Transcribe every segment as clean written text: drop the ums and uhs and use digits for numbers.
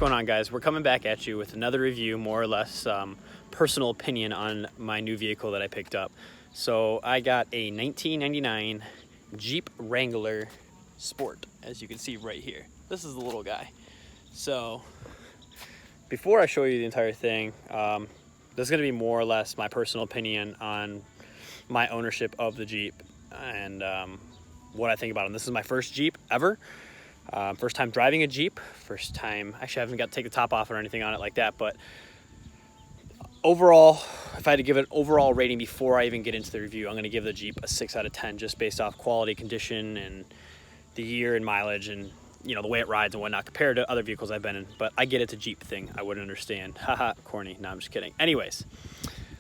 going on, guys? We're coming back at you with another review, more or less personal opinion on my new vehicle that I picked up. So I got a 1999 Jeep Wrangler Sport, as you can see right here. This is the little guy. So before I show you the entire thing, this is going to be more or less my personal opinion on my ownership of the Jeep and what I think about it. This is my first Jeep ever. First time driving a Jeep, first time, actually I haven't got to take the top off or anything on it like that, but overall, if I had to give it an overall rating before I even get into the review, I'm going to give the Jeep a 6 out of 10 just based off quality, condition, and the year and mileage and, you know, the way it rides and whatnot compared to other vehicles I've been in. But I get it's a Jeep thing. I wouldn't understand. Haha, corny. No, I'm just kidding. Anyways,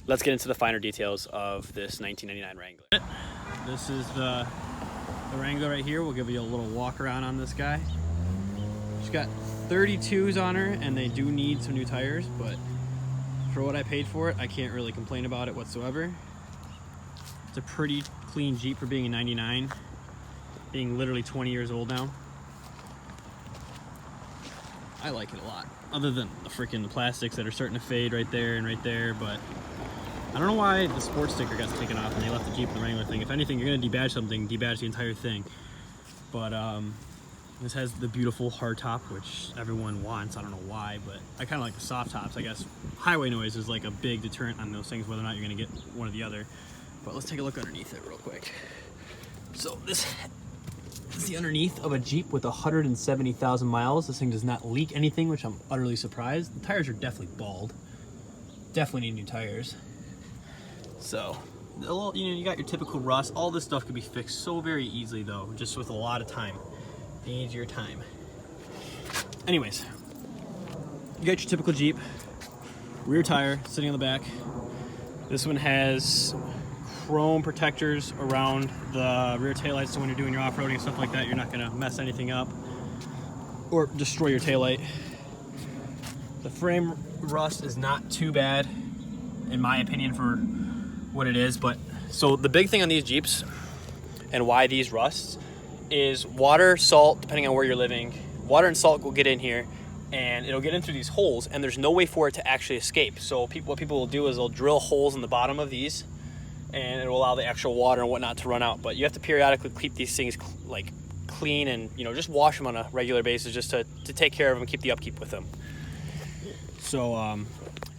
let's get into the finer details of this 1999 Wrangler. This is the Wrangler right here. We'll give you a little walk around on this guy. She's got 32s on her and they do need some new tires, but for what I paid for it, I can't really complain about it whatsoever. It's a pretty clean Jeep for being a 99, being literally 20 years old now. I like it a lot, other than the freaking plastics that are starting to fade right there and right there, but I don't know why the sports sticker got taken off and they left the Jeep and the Wrangler thing. If anything, you're gonna debadge something, debadge the entire thing. But this has the beautiful hard top, which everyone wants. I don't know why, but I kind of like the soft tops. I guess highway noise is like a big deterrent on those things, whether or not you're gonna get one or the other. But let's take a look underneath it real quick. So this is the underneath of a Jeep with 170,000 miles. This thing does not leak anything, which I'm utterly surprised. The tires are definitely bald. Definitely need new tires. So, a little, you got your typical rust. All this stuff could be fixed so very easily, though, just with a lot of time. Needs your time. Anyways, you got your typical Jeep. Rear tire sitting on the back. This one has chrome protectors around the rear taillights, so when you're doing your off-roading and stuff like that, you're not going to mess anything up or destroy your taillight. The frame rust is not too bad, in my opinion, for what it is. But so the big thing on these Jeeps and why these rusts is water, salt, depending on where you're living. Water and salt will get in here and it'll get in through these holes, and there's no way for it to actually escape. So what people will do is they'll drill holes in the bottom of these and it will allow the actual water and whatnot to run out. But you have to periodically keep these things like clean and, you know, just wash them on a regular basis just to take care of them, keep the upkeep with them. So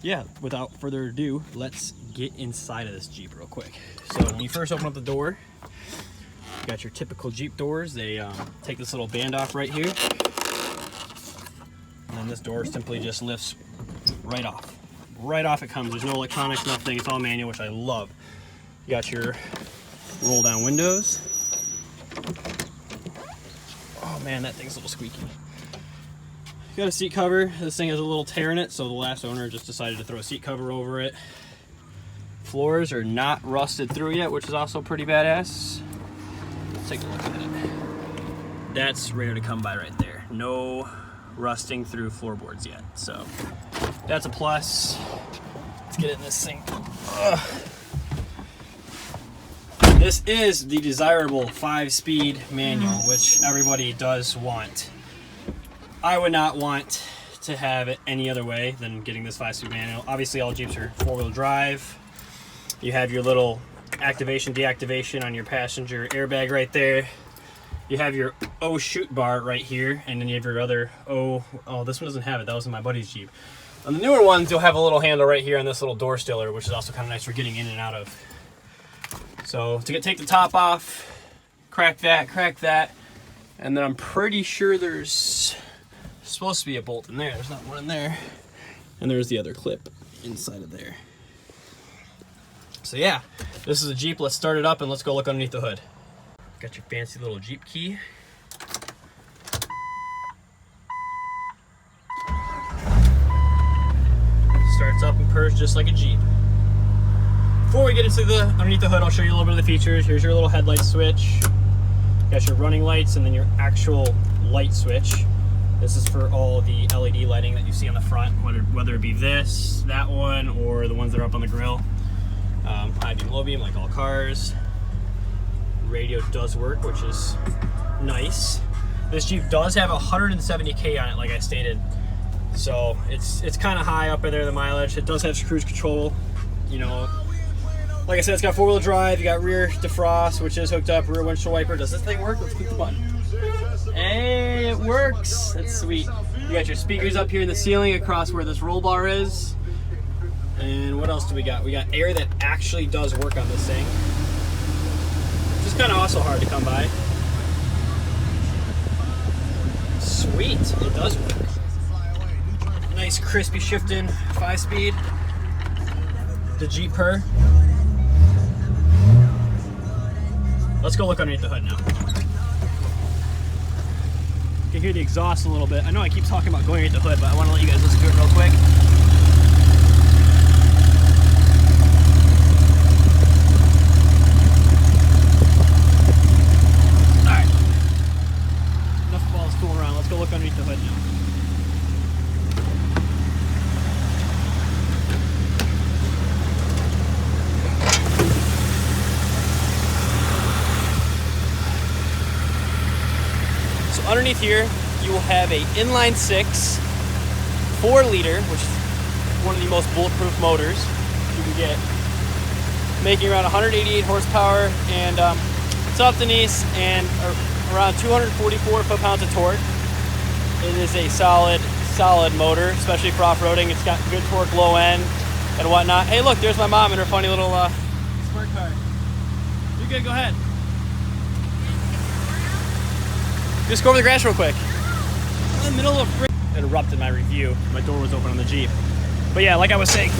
yeah, without further ado, let's get inside of this Jeep real quick. So when you first open up the door, you got your typical Jeep doors. They take this little band off right here, and then this door simply just lifts right off. Right off it comes. There's no electronics, nothing. It's all manual, which I love. You got your roll down windows. Oh man, that thing's a little squeaky. You got a seat cover. This thing has a little tear in it, so the last owner just decided to throw a seat cover over it. Floors are not rusted through yet, which is also pretty badass. Let's take a look at it. That's rare to come by right there. No rusting through floorboards yet, so that's a plus. Let's get in this thing. Ugh. This is the desirable 5-speed manual, which everybody does want. I would not want to have it any other way than getting this 5-speed manual. Obviously, all Jeeps are 4-wheel drive. You have your little activation, deactivation on your passenger airbag right there. You have your O shoot bar right here, and then you have your other O. Oh, this one doesn't have it. That was in my buddy's Jeep. On the newer ones, you'll have a little handle right here on this little door stiller, which is also kind of nice for getting in and out of. So to take the top off, crack that, and then I'm pretty sure there's supposed to be a bolt in there. There's not one in there. And there's the other clip inside of there. So yeah, this is a Jeep. Let's start it up and let's go look underneath the hood. Got your fancy little Jeep key. Starts up and purrs just like a Jeep. Before we get into the underneath the hood, I'll show you a little bit of the features. Here's your little headlight switch. Got your running lights and then your actual light switch. This is for all the LED lighting that you see on the front, whether it be this, that one, or the ones that are up on the grill. High beam, low beam, like all cars. Radio does work, which is nice. This Jeep does have 170K on it, like I stated. So it's kind of high up there, the mileage. It does have cruise control, you know. Like I said, it's got 4-wheel drive. You got rear defrost, which is hooked up. Rear windshield wiper. Does this thing work? Let's click the button. Hey, it works. That's sweet. You got your speakers up here in the ceiling across where this roll bar is. And what else do we got? We got air that actually does work on this thing. Which is kind of also hard to come by. Sweet. It does work. Nice crispy shifting 5-speed. The Jeep purr. Let's go look underneath the hood now. You can hear the exhaust a little bit. I know I keep talking about going underneath the hood, but I want to let you guys listen to it real quick. Alright. Enough of all this fooling around. Let's go look underneath the hood now. Underneath here, you will have a inline 6, 4-liter, which is one of the most bulletproof motors you can get, making around 188 horsepower and soft Denise and around 244 foot-pounds of torque. It is a solid motor, especially for off-roading. It's got good torque, low end, and whatnot. Hey, look, there's my mom in her funny little smart car. You're good. Go ahead. Just go over the grass real quick. In the middle of interrupted my review. My door was open on the Jeep. But yeah, like I was saying,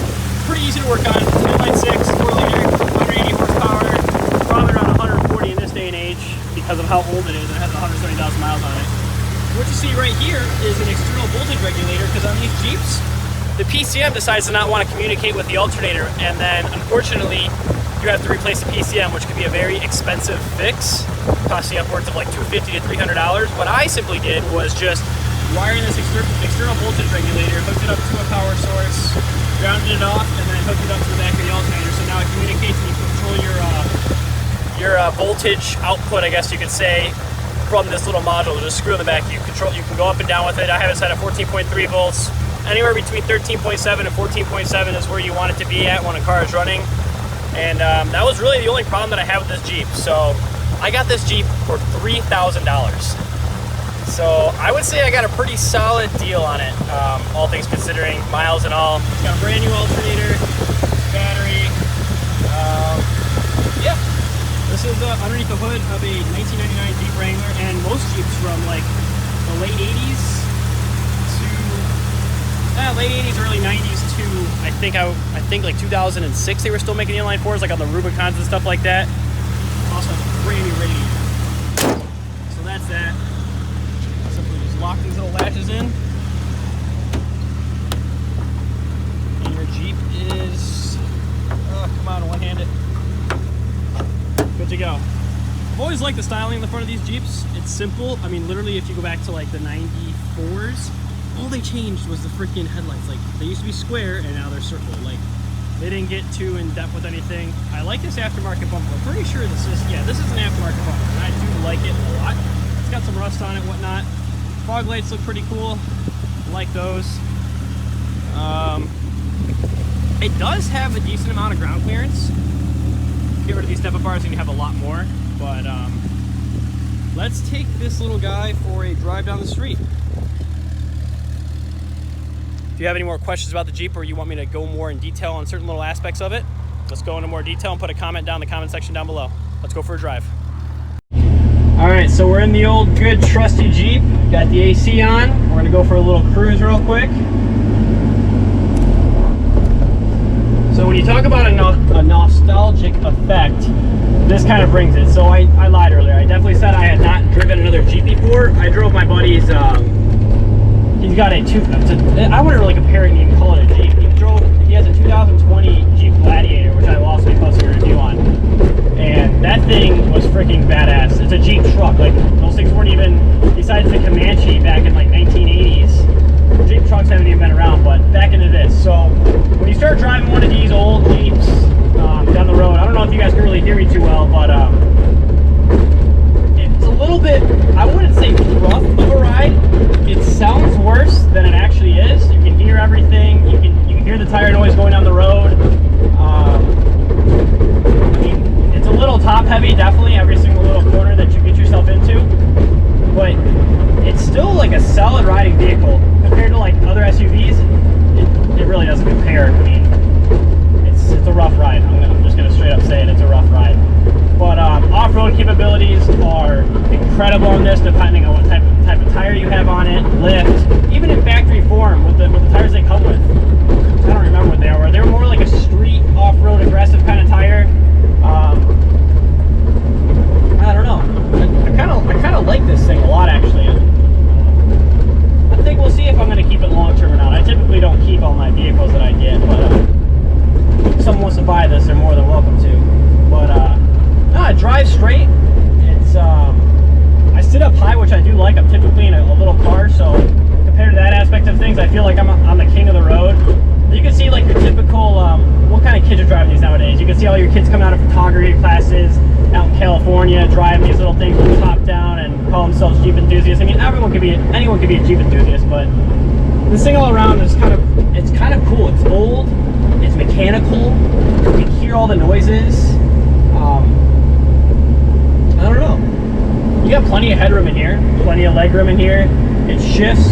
pretty easy to work on. Inline 6, 4-liter, 180 horsepower, probably around 140 in this day and age because of how old it is. It has 170,000 miles on it. What you see right here is an external voltage regulator because on these Jeeps, the PCM decides to not want to communicate with the alternator, and then unfortunately, you have to replace the PCM, which could be a very expensive fix, costing upwards of like $250 to $300. What I simply did was just wiring this external voltage regulator, hooked it up to a power source, grounded it off, and then hooked it up to the back of the alternator. So now it communicates and you can control your voltage output, I guess you could say, from this little module. There's a screw in the back. You can go up and down with it. I have it set at 14.3 volts. Anywhere between 13.7 and 14.7 is where you want it to be at when a car is running. And that was really the only problem that I have with this Jeep. So I got this Jeep for $3,000. So I would say I got a pretty solid deal on it, all things considering, miles and all. It's got a brand new alternator, battery. Yeah, this is underneath the hood of a 1999 Jeep Wrangler, and most Jeeps from like the late 80s to late 80s, early 90s to I think like 2006 they were still making the inline 4s, like on the Rubicons and stuff like that. Also has a brand new radiator. So that's that. Simply just lock these little latches in. And your Jeep is, come on, one-handed. Good to go. I've always liked the styling in the front of these Jeeps. It's simple. I mean, literally, if you go back to like the 94s, all they changed was the freaking headlights. Like, they used to be square and now they're circle. Like, they didn't get too in depth with anything. I like this aftermarket bumper. I'm pretty sure this is an aftermarket bumper, and I do like it a lot. It's got some rust on it, whatnot. Fog lights look pretty cool. I like those. It does have a decent amount of ground clearance. Get rid of these step-up bars and you have a lot more. But let's take this little guy for a drive down the street. If you have any more questions about the Jeep or you want me to go more in detail on certain little aspects of it, let's go into more detail and put a comment down in the comment section down below. Let's go for a drive. All right, so we're in the old good trusty Jeep. Got the AC on. We're gonna go for a little cruise real quick. So when you talk about a nostalgic effect, this kind of brings it. So I lied earlier. I definitely said I had not driven another Jeep before. I drove my buddy's, he's got I wouldn't really compare it and even call it a Jeep. He has a 2020 Jeep Gladiator, which I will also be posting a review on. And that thing was freaking badass. It's a Jeep truck. Like, those things weren't even, besides the Comanche back in like 1980s, Jeep trucks haven't even been around, but back into this. So when you start driving one of these old Jeeps down the road, I don't know if you guys can really hear me too well, but it's a little bit, I wouldn't say rough of a ride. It sounds worse than it actually is. rough ride. I'm just gonna straight up say it, it's a rough ride. But off-road capabilities are incredible on this, depending on what type of tire you have on it, lift, even in factory form with the tires they come with. I don't remember what they were. They were more like a street off-road aggressive kind of tire. I don't know. I kind of like this thing a lot, actually. I think we'll see if I'm going to keep it long term or not. I typically don't keep all my vehicles that I get, but if someone wants to buy this, they're more than welcome to. But no, it drives straight. It's I sit up high, which I do like. I'm typically in a little car, so compared to that aspect of things, I feel like I'm the king of the road. You can see like your typical, what kind of kids are driving these nowadays? You can see all your kids coming out of photography classes out in California, driving these little things from the top down and call themselves Jeep enthusiasts. I mean, anyone could be a Jeep enthusiast, but this thing all around is kind of cool. It's old, it's mechanical, you can hear all the noises. I don't know. You got plenty of headroom in here, plenty of legroom in here. It shifts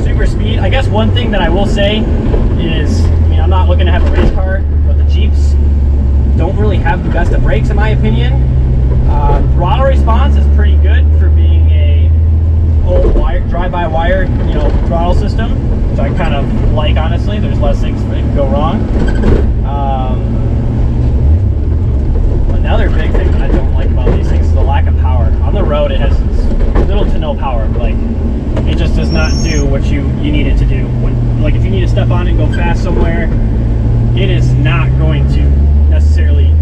super speed. I guess one thing that I will say is, I mean, I'm not looking to have a race car, but the Jeeps don't really have the best of brakes in my opinion. Throttle response is pretty good for being a old wire, drive-by-wire, you know, throttle system, which I kind of like, honestly. There's less things that can go wrong. Another big thing that I don't like about these things is the lack of power. On the road, it has little to no power. Like, it just does not do what you need it to do. When, like, if you need to step on it and go fast somewhere, it is not going to necessarily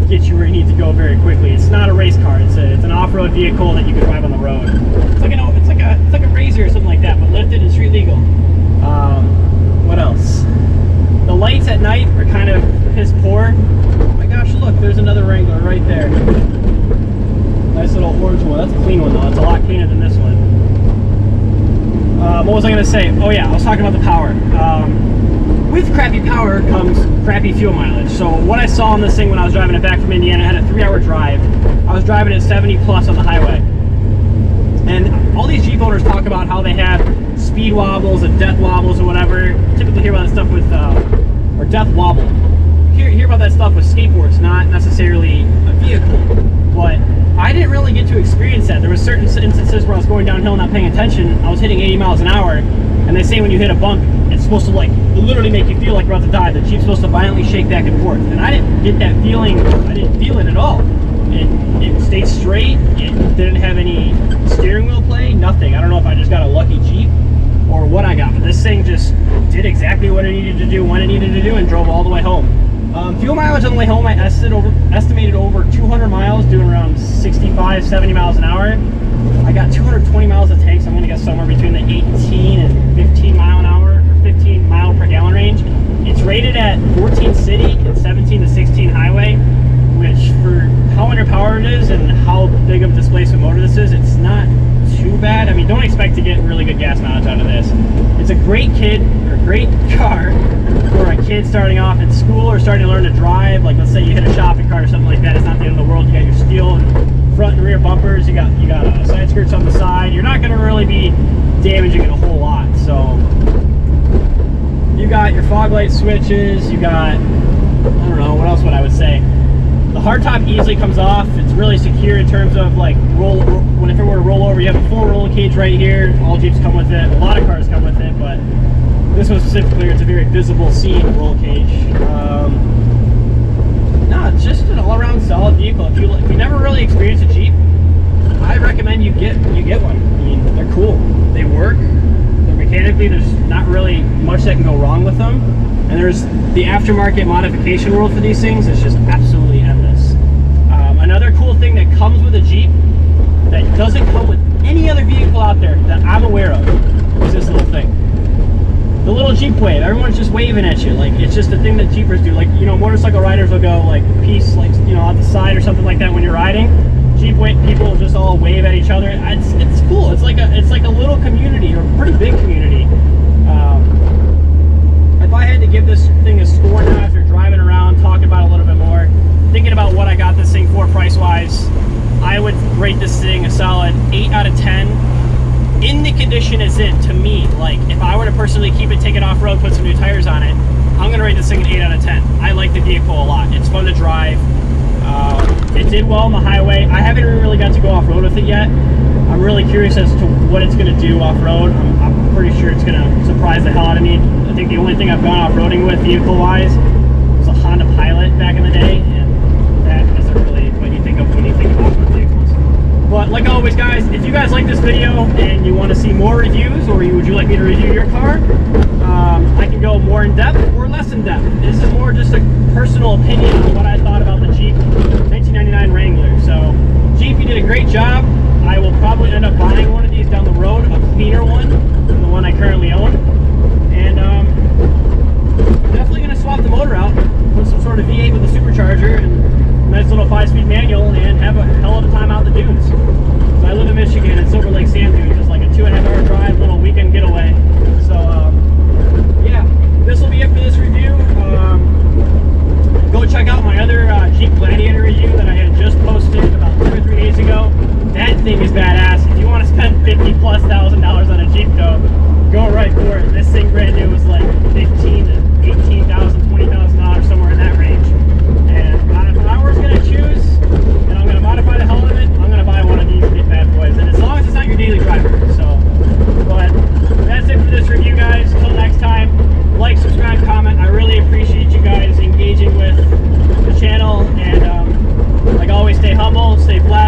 get you where you need to go very quickly. It's not a race car. It's an off-road vehicle that you can drive on the road. It's like a Razor or something like that, but lifted and street legal. What else? The lights at night are kind of piss poor. Oh my gosh, look, there's another Wrangler right there. Nice little orange one. That's a clean one though. It's a lot cleaner than this one. What was I going to say? Oh yeah, I was talking about the power. With crappy power comes crappy fuel mileage. So what I saw on this thing when I was driving it back from Indiana, I had a 3-hour drive. I was driving at 70 plus on the highway. And all these Jeep owners talk about how they have speed wobbles and death wobbles or whatever. Typically hear about that stuff with, or death wobble. Hear about that stuff with skateboards, not necessarily a vehicle. But I didn't really get to experience that. There were certain instances where I was going downhill not paying attention. I was hitting 80 miles an hour, and they say when you hit a bump, it's supposed to like literally make you feel like you're about to die. The Jeep's supposed to violently shake back and forth. And I didn't get that feeling. I didn't feel it at all. It stayed straight. It didn't have any steering wheel play, nothing. I don't know if I just got a lucky Jeep or what I got, but this thing just did exactly what it needed to do when it needed to do and drove all the way home. Fuel mileage on the way home, I estimated over 200 miles, doing around 65, 70 miles an hour. I got 220 miles of tank, so I'm going to get somewhere between the 18 and 15 mile an hour, or 15 mile per gallon range. It's rated at 14 city and 17 to 16 highway, which for how underpowered it is and how big of a displacement motor this is, it's not too bad. I mean, don't expect to get really good gas mileage out of this. It's a great great car for a kid starting off in school or starting to learn to drive. Like, let's say you hit a shopping cart or something like that. It's not the end of the world. You got your steel and front and rear bumpers. You got side skirts on the side. You're not going to really be damaging it a whole lot. So you got your fog light switches. You got, I don't know, what else would I would say? The hardtop easily comes off. It's really secure in terms of like if it were to roll over, you have a full roll cage right here. All Jeeps come with it. A lot of cars come with it, but this one specifically, it's a very visible seen roll cage. No, it's just an all-around solid vehicle. If you never really experienced a Jeep, I recommend you get one. I mean, they're cool. They work. They're mechanically, there's not really much that can go wrong with them. And there's the aftermarket modification world for these things is just absolutely endless. Another cool thing that comes with a Jeep that doesn't come with any other vehicle out there that I'm aware of is this little thing. The little Jeep wave. Everyone's just waving at you. Like, it's just a thing that Jeepers do. Like, you know, motorcycle riders will go like peace, like, you know, out the side or something like that when you're riding. Jeep people will just all wave at each other. It's cool. It's like a little community, or a pretty big community. If I had to give this thing a score now after driving around, talking about it a little bit more, thinking about what I got this thing for price-wise, I would rate this thing a solid 8 out of 10. In the condition it's in, to me, like if I were to personally keep it, take it off road, put some new tires on it, I'm gonna rate this thing an 8 out of 10. I like the vehicle a lot. It's fun to drive. It did well on the highway. I haven't really got to go off road with it yet. I'm really curious as to what it's gonna do off road. I'm pretty sure it's gonna surprise the hell out of me. I think the only thing I've gone off roading with vehicle wise was a Honda Pilot back in the day, and that isn't really what you think of when you think of off-road vehicles. But like always, guys, if you guys like this video and you want to see more reviews, or would you like me to review your car, I can go more in depth or less in depth. This is more just a personal opinion on what I thought about the Jeep 1999 Wrangler. So, Jeep, you did a great job. I will probably end up buying one of these down the road, a cleaner one than the one I currently own. And definitely going to swap the motor out, put some sort of V8 with a supercharger and a nice little 5-speed manual, and have a hell of a time out the dunes. So I live in Michigan at Silver Lake Sand Dunes, just like a 2.5-hour drive, little weekend getaway. So yeah, this will be it for this review. Go check out my other Jeep Gladiator review that I had just posted about 2 or 3 days ago. That thing is badass. If you want to spend $50,000+ on a Jeep though, go right for it. This thing brand new was like $15,000 to $18,000, $20,000, somewhere in that range. And if I was going to choose, and I'm going to modify the hell out of it, I'm going to buy one of these bad boys. And as long as it's not your daily driver. So, but that's it for this review, guys. Till next time, like, subscribe, comment. I really appreciate you guys engaging with the channel. And like always, stay humble, stay blessed.